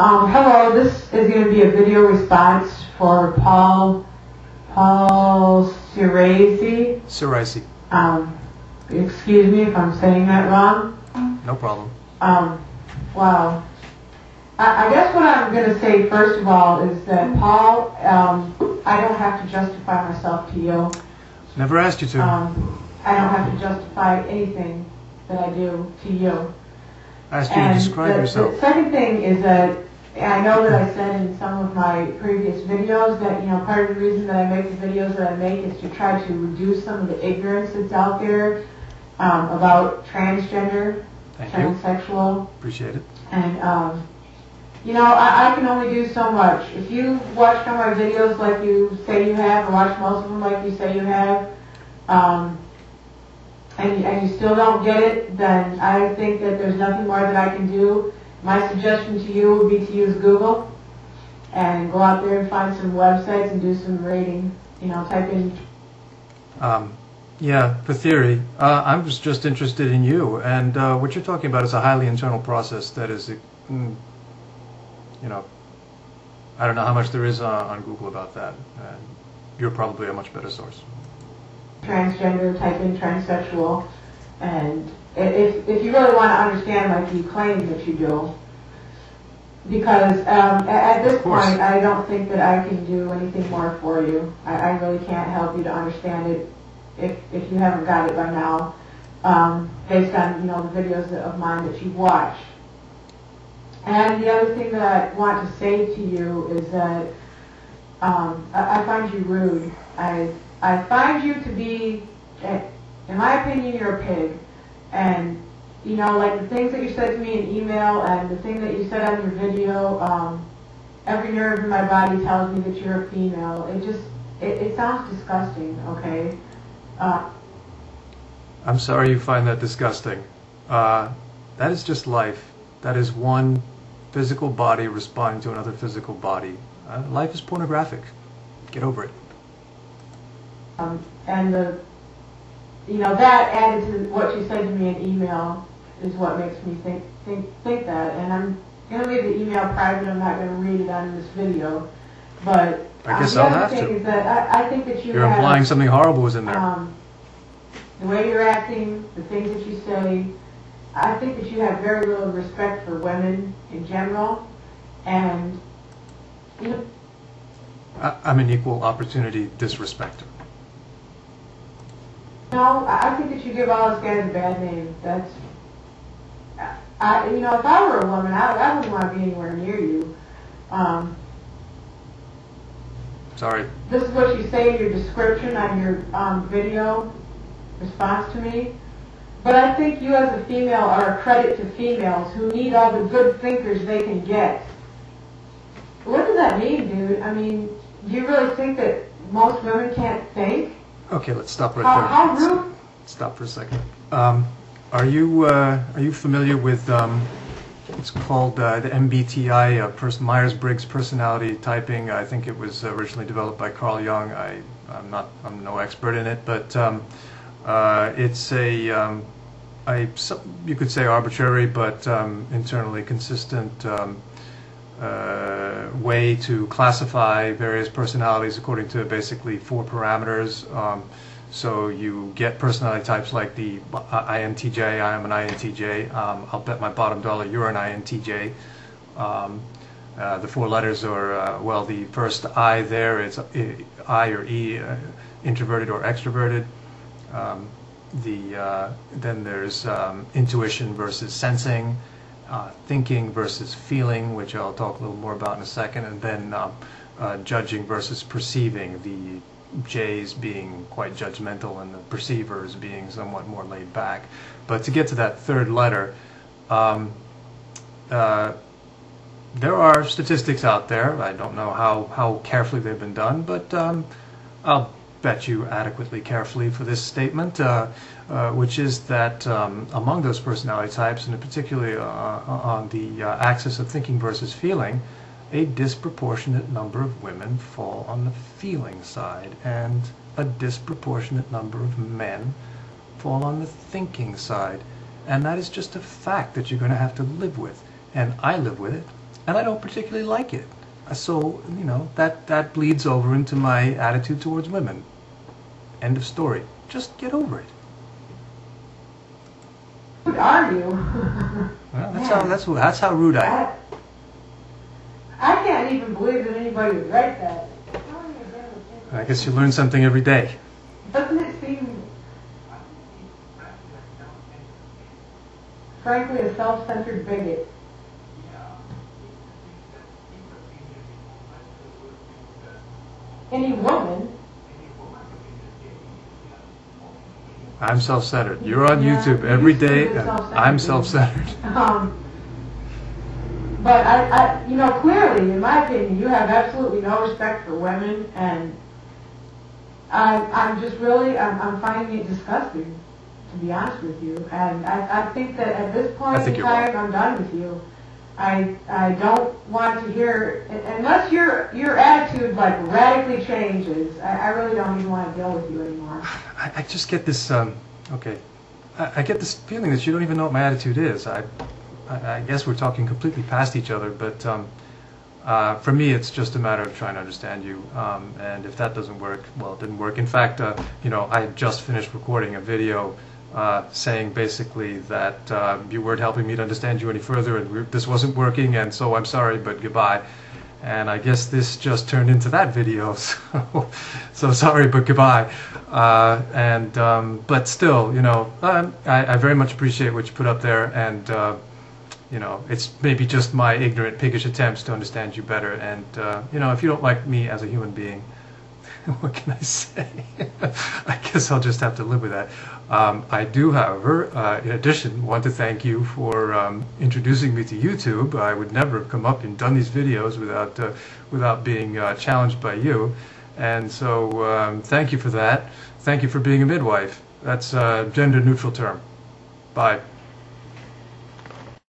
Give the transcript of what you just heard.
Hello, this is going to be a video response for Paul Ciresi. Ciresi. Excuse me if I'm saying that wrong. No problem. Wow. I guess what I'm going to say first of all is that Paul, I don't have to justify myself to you. Never asked you to. I don't have to justify anything that I do to you. I asked you to describe yourself. The second thing is that I know that I said in some of my previous videos that, part of the reason that I make the videos that I make is to try to reduce some of the ignorance that's out there about transgender, transsexual. Appreciate it. And, I can only do so much. If you watch some of my videos like you say you have, or watch most of them like you say you have, and you still don't get it, then I think that there's nothing more that I can do. My suggestion to you would be to use Google and go out there and find some websites and do some rating. Type in. Yeah, for theory. I'm just interested in you, and what you're talking about is a highly internal process that is, I don't know how much there is on Google about that. You're probably a much better source. Transgender, type in transsexual, and if you really want to understand like you claim that you do, because at this point I don't think that I can do anything more for you. I really can't help you to understand it if you haven't got it by now, based on the videos of mine that you've watched. And the other thing that I want to say to you is that I find you rude. I find you to be, in my opinion, you're a pig. And, like the things that you said to me in email and the thing that you said on your video, every nerve in my body tells me that you're a female. It sounds disgusting, okay? I'm sorry you find that disgusting. That is just life. That is one physical body responding to another physical body. Life is pornographic. Get over it. And that added to what you said to me in email is what makes me think that. And I'm going to leave the email private. I'm not going to read it on this video. But I guess the I'll other have thing to. is that I think that you're implying something horrible was in there. The way you're acting, the things that you say, I think that you have very little respect for women in general. And I'm an equal opportunity disrespecter. No, I think that you give all those guys a bad name. That's, if I were a woman, I wouldn't want to be anywhere near you. Sorry. This is what you say in your description on your video response to me. But I think you as a female are a credit to females who need all the good thinkers they can get. What does that mean, dude? I mean, do you really think that most women can't think? Okay, let's stop right there. How rude? Stop for a second. Are you familiar with it's called the MBTI, Myers-Briggs personality typing? I think it was originally developed by Carl Jung. I'm no expert in it, but it's you could say arbitrary, but internally consistent way to classify various personalities according to basically 4 parameters. So you get personality types like the INTJ. I am an INTJ. I'll bet my bottom dollar you're an INTJ. The 4 letters are, the first I there is I or E, introverted or extroverted. Then there's intuition versus sensing. Thinking versus feeling, which I'll talk a little more about in a second, and then judging versus perceiving, the J's being quite judgmental and the perceivers being somewhat more laid back. But to get to that 3rd letter, there are statistics out there. I don't know how carefully they've been done, but I'll bet you adequately carefully for this statement, which is that among those personality types, and particularly on the axis of thinking versus feeling, a disproportionate number of women fall on the feeling side, and a disproportionate number of men fall on the thinking side. And that is just a fact that you're going to have to live with. And I live with it, and I don't particularly like it. So, you know, that bleeds over into my attitude towards women. End of story. Just get over it. Who are you? Well, that's how rude I am. I can't even believe that anybody would write that. I guess you learn something every day. Doesn't it seem, frankly, a self-centered bigot? Any woman. I'm self-centered. You're on YouTube every day, and I'm self-centered. But you know, clearly, in my opinion, you have absolutely no respect for women, and I'm just really, I'm finding it disgusting, to be honest with you. And I think that at this point in time, I'm done with you. I don't want to hear, unless your attitude like radically changes, I really don't even want to deal with you anymore. I just get this, okay, I get this feeling that you don't even know what my attitude is. I guess we're talking completely past each other, but for me it's just a matter of trying to understand you, and if that doesn't work, well, it didn't work. In fact, you know, I had just finished recording a video saying basically that you weren't helping me to understand you any further, and this wasn't working, and so I'm sorry, but goodbye. And I guess this just turned into that video, so sorry, but goodbye. But still, you know, I very much appreciate what you put up there, and you know, it's maybe just my ignorant, piggish attempts to understand you better. And you know, if you don't like me as a human being, what can I say? I guess I'll just have to live with that. I do, however, in addition, want to thank you for introducing me to YouTube. I would never have come up and done these videos without being challenged by you. And so thank you for that. Thank you for being a midwife. That's a gender-neutral term. Bye.